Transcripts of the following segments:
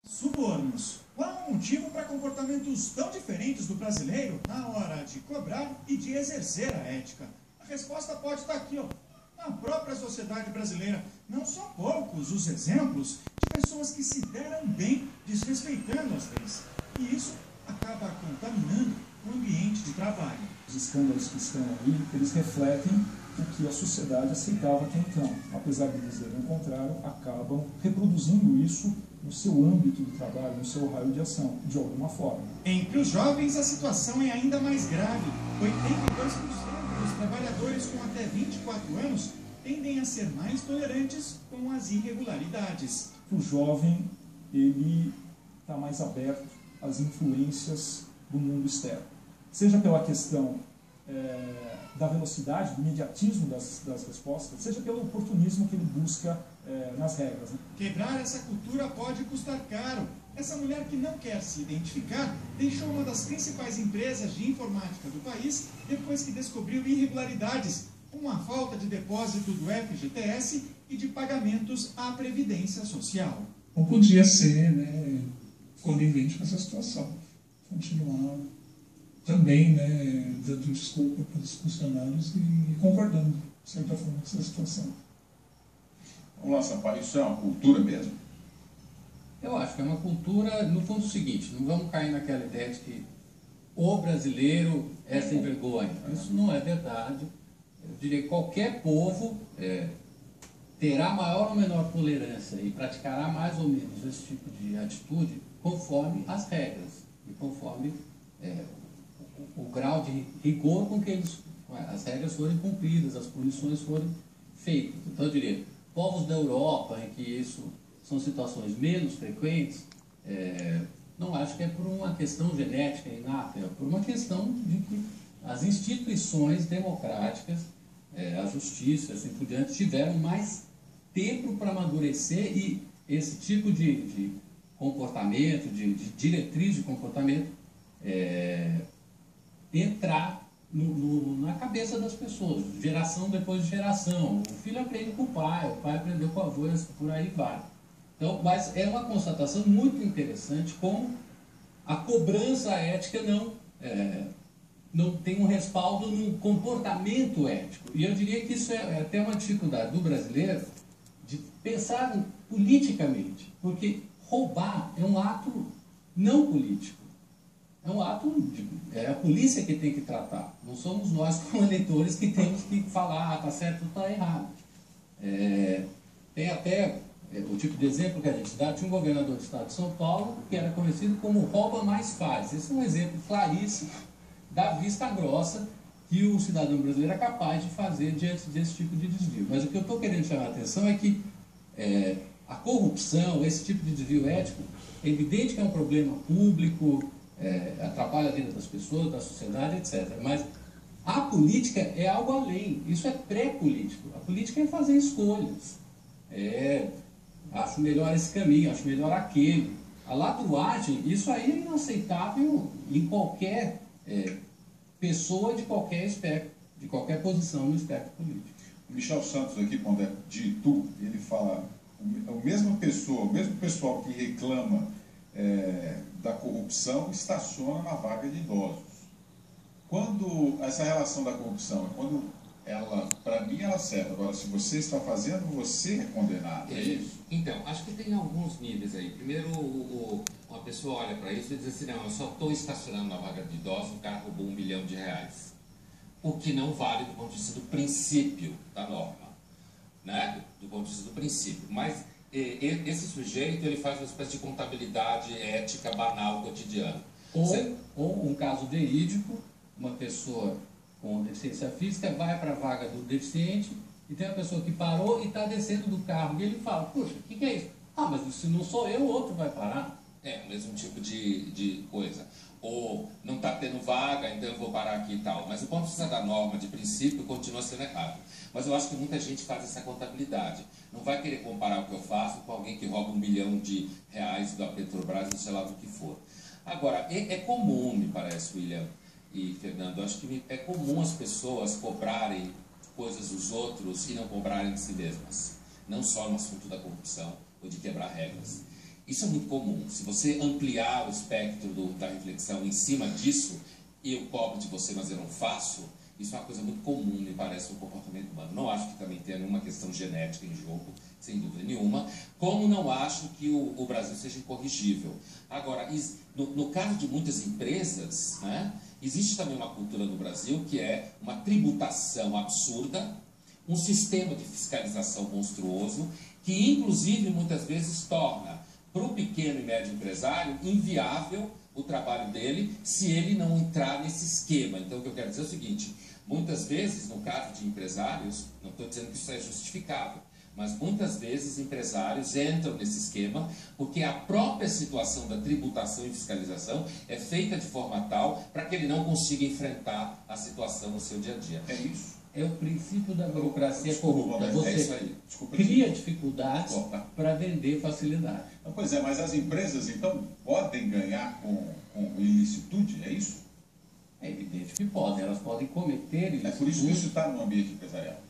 Subornos. Qual o motivo para comportamentos tão diferentes do brasileiro na hora de cobrar e de exercer a ética? A resposta pode estar aqui, na própria sociedade brasileira. Não são poucos os exemplos de pessoas que se deram bem desrespeitando as leis. E isso acaba contaminando o ambiente de trabalho. Os escândalos que estão aí, eles refletem o que a sociedade aceitava até então. Apesar de dizerem o contrário, acabam reproduzindo isso no seu âmbito de trabalho, no seu raio de ação, de alguma forma. Entre os jovens, a situação é ainda mais grave. 82% dos trabalhadores com até 24 anos tendem a ser mais tolerantes com as irregularidades. O jovem, ele está mais aberto às influências do mundo externo. Seja pela questão da velocidade, do imediatismo das respostas, seja pelo oportunismo que ele busca nas regras. Quebrar essa cultura pode custar caro. Essa mulher que não quer se identificar deixou uma das principais empresas de informática do país depois que descobriu irregularidades, como a falta de depósito do FGTS e de pagamentos à Previdência Social. Não podia ser conivente com essa situação. Continuar também dando desculpa para os funcionários e concordando, de certa forma, com essa situação. Vamos lá, Sampaio, isso é uma cultura mesmo? Eu acho que é uma cultura, no fundo, o seguinte: não vamos cair naquela ideia de que o brasileiro é sem vergonha. Isso não é verdade. Eu diria que qualquer povo terá maior ou menor tolerância e praticará mais ou menos esse tipo de atitude conforme as regras e conforme o grau de rigor com que as regras forem cumpridas, as punições forem feitas. Então, eu diria, povos da Europa, em que isso são situações menos frequentes, não acho que é por uma questão genética inata, é por uma questão de que as instituições democráticas, a justiça, assim por diante, tiveram mais tempo para amadurecer e esse tipo de comportamento, de diretriz de comportamento, entrar na cabeça das pessoas, geração depois de geração. O filho aprende com o pai aprendeu com o avô, por aí vai. Então, mas é uma constatação muito interessante como a cobrança ética não tem um respaldo no comportamento ético. E eu diria que isso é até uma dificuldade do brasileiro de pensar politicamente, porque roubar é um ato não político. É um ato, é a polícia que tem que tratar. Não somos nós, como eleitores, que temos que falar, está certo ou está errado. Tem até o tipo de exemplo que a gente dá. Tinha um governador do estado de São Paulo que era conhecido como rouba mais faz. Esse é um exemplo claríssimo da vista grossa que o cidadão brasileiro é capaz de fazer diante desse tipo de desvio. Mas o que eu estou querendo chamar a atenção é que a corrupção, esse tipo de desvio ético, é evidente que é um problema público, atrapalha a vida das pessoas, da sociedade, etc. Mas a política é algo além, isso é pré-político. A política é fazer escolhas. Acho melhor esse caminho, acho melhor aquele. A ladruagem, isso aí é inaceitável em qualquer pessoa de qualquer espectro, de qualquer posição no espectro político. O Michel Santos, aqui, quando é de Itu, ele fala, o mesmo pessoal que reclama da corrupção estaciona na vaga de idosos. Quando essa relação da corrupção, quando ela, para mim, ela serve. Agora, se você está fazendo, você é condenado. É isso? Então, acho que tem alguns níveis aí. Primeiro, uma pessoa olha para isso e diz assim: não, eu só estou estacionando na vaga de idosos, o cara roubou R$1 milhão. O que não vale do ponto de vista do princípio da norma, né? Do ponto de vista do princípio. Mas esse sujeito, ele faz uma espécie de contabilidade ética banal cotidiana. Ou um caso verídico, uma pessoa com deficiência física vai para a vaga do deficiente e tem uma pessoa que parou e está descendo do carro e ele fala: puxa, o que é isso? Ah, mas se não sou eu, o outro vai parar. O mesmo tipo de coisa. Ou não está tendo vaga, então eu vou parar aqui e tal. Mas do ponto de vista da norma, de princípio, continua sendo errado. Mas eu acho que muita gente faz essa contabilidade. Não vai querer comparar o que eu faço com alguém que rouba R$1 milhão da Petrobras, ou sei lá do que for. Agora, é comum, me parece, William e Fernando, acho que é comum as pessoas cobrarem coisas dos outros e não cobrarem de si mesmas. Não só no assunto da corrupção ou de quebrar regras. Isso é muito comum. Se você ampliar o espectro da reflexão em cima disso, eu cobro de você, mas eu não faço, isso é uma coisa muito comum, me parece, no comportamento humano. Não acho que também tenha nenhuma questão genética em jogo, sem dúvida nenhuma, como não acho que o Brasil seja incorrigível. Agora, no caso de muitas empresas, né, existe também uma cultura no Brasil que é uma tributação absurda, um sistema de fiscalização monstruoso, que inclusive muitas vezes torna para o pequeno e médio empresário inviável o trabalho dele se ele não entrar nesse esquema. Então, o que eu quero dizer é o seguinte: muitas vezes, no caso de empresários, não estou dizendo que isso é justificável, mas muitas vezes empresários entram nesse esquema porque a própria situação da tributação e fiscalização é feita de forma tal para que ele não consiga enfrentar a situação no seu dia a dia. É isso. É o princípio da burocracia Desculpa, corrupta. Roberto, Você é isso aí. Desculpa, cria dificuldades Opa. para vender facilidade. Não, pois é, mas as empresas, então, podem ganhar com ilicitude, é isso? É evidente que podem, elas podem cometer É por isso que isso está no ambiente empresarial.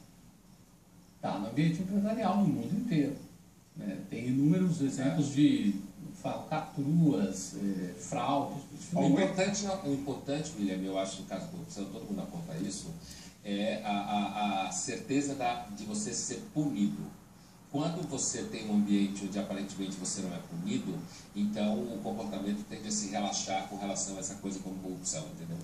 Está no ambiente empresarial, no mundo inteiro. Né? Tem inúmeros exemplos de falcatruas, fraudes. O importante, William, eu acho, no caso da corrupção, todo mundo aponta isso, é a certeza de você ser punido. Quando você tem um ambiente onde aparentemente você não é punido, então o comportamento tende a se relaxar com relação a essa coisa como corrupção, entendeu?